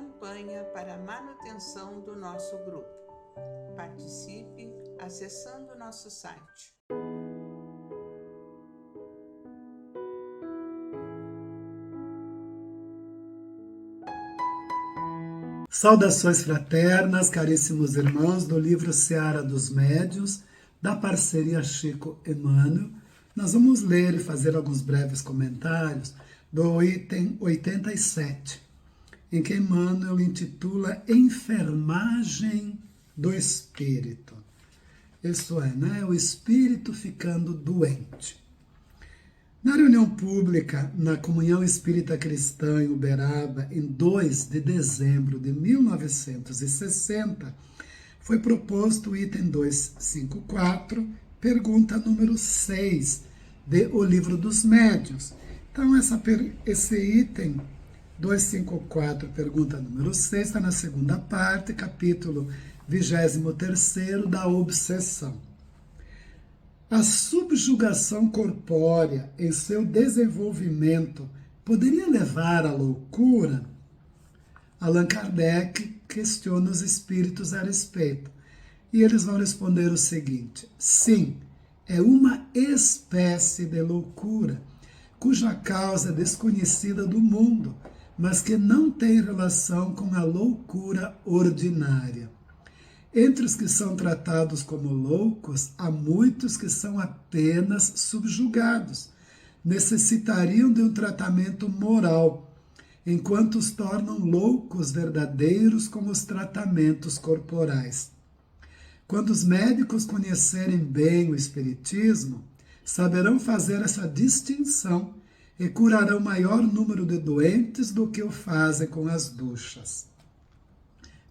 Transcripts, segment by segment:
campanha para a manutenção do nosso grupo. Participe acessando nosso site. Saudações fraternas, caríssimos irmãos do livro Seara dos Médiuns, da parceria Chico Emmanuel. Nós vamos ler e fazer alguns breves comentários do item 87, em que Emmanuel intitula Enfermagem do Espírito. Isso é, o espírito ficando doente. Na reunião pública, na Comunhão Espírita Cristã em Uberaba, em 2 de dezembro de 1960, foi proposto o item 254, pergunta número 6, de O Livro dos Médiuns. Então, esse item 254, pergunta número 6, está na segunda parte, capítulo 23º da obsessão. A subjugação corpórea em seu desenvolvimento poderia levar à loucura? Allan Kardec questiona os espíritos a respeito. E eles vão responder o seguinte: sim, é uma espécie de loucura, cuja causa é desconhecida do mundo, mas que não tem relação com a loucura ordinária. Entre os que são tratados como loucos, há muitos que são apenas subjugados, necessitariam de um tratamento moral, enquanto os tornam loucos verdadeiros com os tratamentos corporais. Quando os médicos conhecerem bem o Espiritismo, saberão fazer essa distinção e curarão maior número de doentes do que o fazem com as duchas.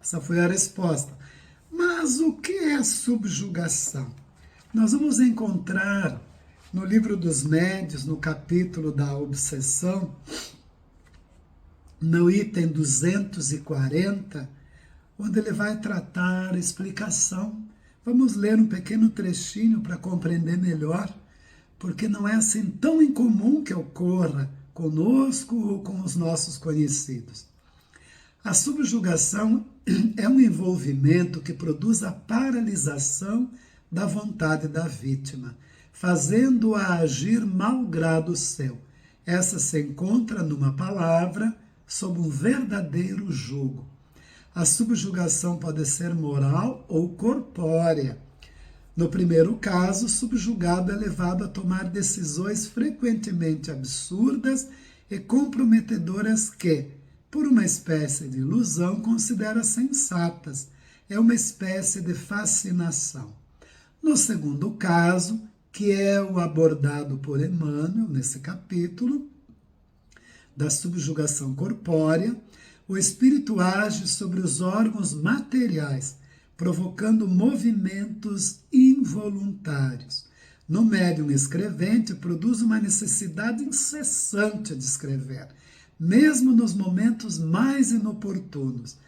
Essa foi a resposta. Mas o que é subjugação? Nós vamos encontrar no Livro dos Médiuns, no capítulo da obsessão, no item 240, onde ele vai tratar a explicação. Vamos ler um pequeno trechinho para compreender melhor, porque não é assim tão incomum que ocorra conosco ou com os nossos conhecidos. A subjugação é um envolvimento que produz a paralisação da vontade da vítima, fazendo-a agir malgrado seu. Essa se encontra, numa palavra, sob um verdadeiro jugo. A subjugação pode ser moral ou corpórea. No primeiro caso, o subjugado é levado a tomar decisões frequentemente absurdas e comprometedoras que, por uma espécie de ilusão, considera sensatas. É uma espécie de fascinação. No segundo caso, que é o abordado por Emmanuel, nesse capítulo, da subjugação corpórea, o espírito age sobre os órgãos materiais, provocando movimentos involuntários. No médium escrevente, produz uma necessidade incessante de escrever, mesmo nos momentos mais inoportunos.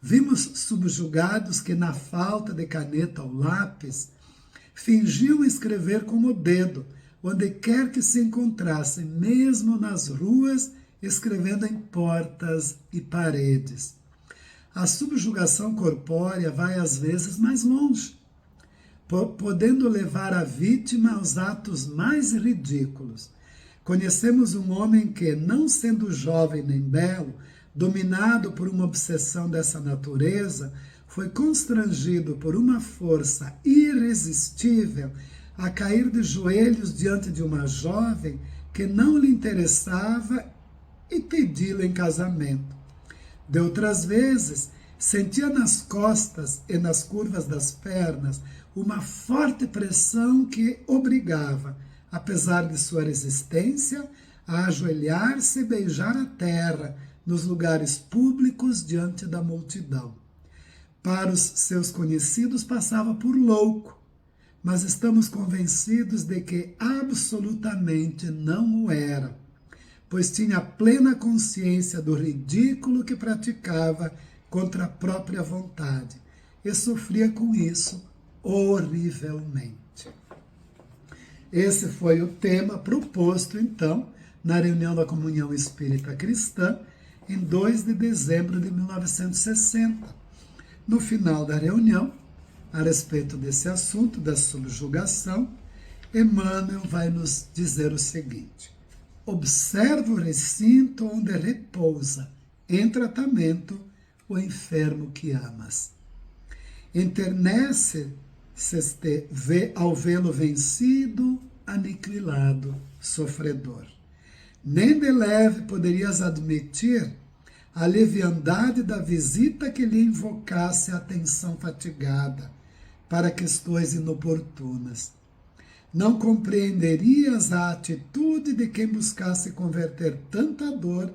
Vimos subjugados que, na falta de caneta ou lápis, fingiam escrever com o dedo, onde quer que se encontrassem, mesmo nas ruas, escrevendo em portas e paredes. A subjugação corpórea vai às vezes mais longe, podendo levar a vítima aos atos mais ridículos. Conhecemos um homem que, não sendo jovem nem belo, dominado por uma obsessão dessa natureza, foi constrangido por uma força irresistível a cair de joelhos diante de uma jovem que não lhe interessava e pedi-la em casamento. De outras vezes, sentia nas costas e nas curvas das pernas uma forte pressão que obrigava, apesar de sua resistência, a ajoelhar-se e beijar a terra nos lugares públicos diante da multidão. Para os seus conhecidos passava por louco, mas estamos convencidos de que absolutamente não o era, pois tinha plena consciência do ridículo que praticava contra a própria vontade e sofria com isso horrivelmente. Esse foi o tema proposto, então, na reunião da Comunhão Espírita Cristã, em 2 de dezembro de 1960. No final da reunião, a respeito desse assunto da subjugação, Emmanuel vai nos dizer o seguinte: observa o recinto onde repousa, em tratamento, o enfermo que amas. Enternece-se ao vê-lo vencido, aniquilado, sofredor. Nem de leve poderias admitir a leviandade da visita que lhe invocasse a atenção fatigada para questões inoportunas. Não compreenderias a atitude de quem buscasse converter tanta dor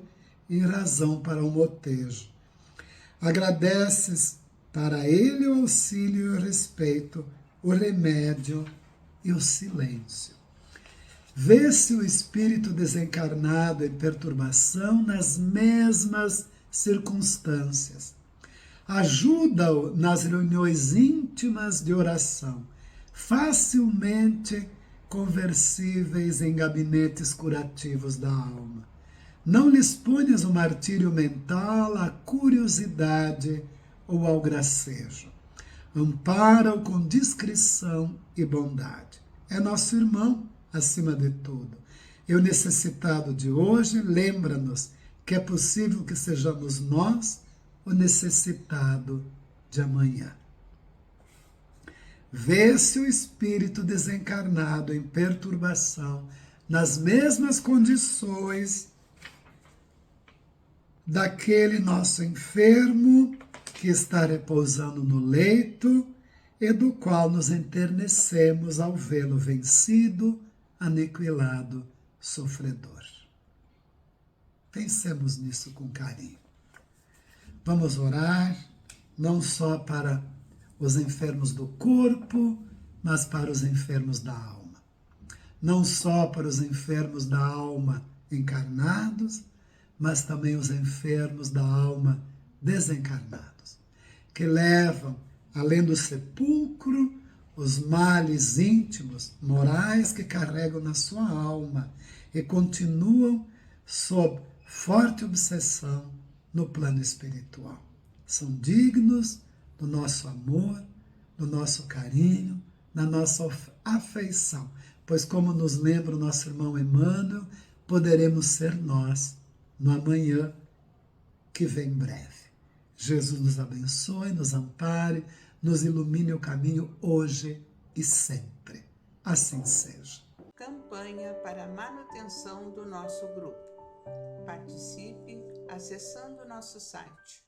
em razão para um motejo. Agradeces para ele o auxílio e o respeito, o remédio e o silêncio. Vê-se o espírito desencarnado em perturbação nas mesmas circunstâncias. Ajuda-o nas reuniões íntimas de oração, facilmente conversíveis em gabinetes curativos da alma. Não lhes ponhas o martírio mental à curiosidade ou ao gracejo. Ampara-o com discrição e bondade. É nosso irmão, acima de tudo. E o necessitado de hoje lembra-nos que é possível que sejamos nós o necessitado de amanhã. Vê-se o espírito desencarnado em perturbação nas mesmas condições daquele nosso enfermo que está repousando no leito e do qual nos enternecemos ao vê-lo vencido, aniquilado, sofredor. Pensemos nisso com carinho. Vamos orar, não só para os enfermos do corpo, mas para os enfermos da alma. Não só para os enfermos da alma encarnados, mas também os enfermos da alma desencarnados, que levam, além do sepulcro, os males íntimos, morais que carregam na sua alma e continuam sob forte obsessão no plano espiritual. São dignos do nosso amor, do nosso carinho, da nossa afeição, pois, como nos lembra o nosso irmão Emmanuel, poderemos ser nós no amanhã que vem breve. Jesus nos abençoe, nos ampare, nos ilumine o caminho hoje e sempre. Assim seja. Campanha para a manutenção do nosso grupo. Participe acessando nosso site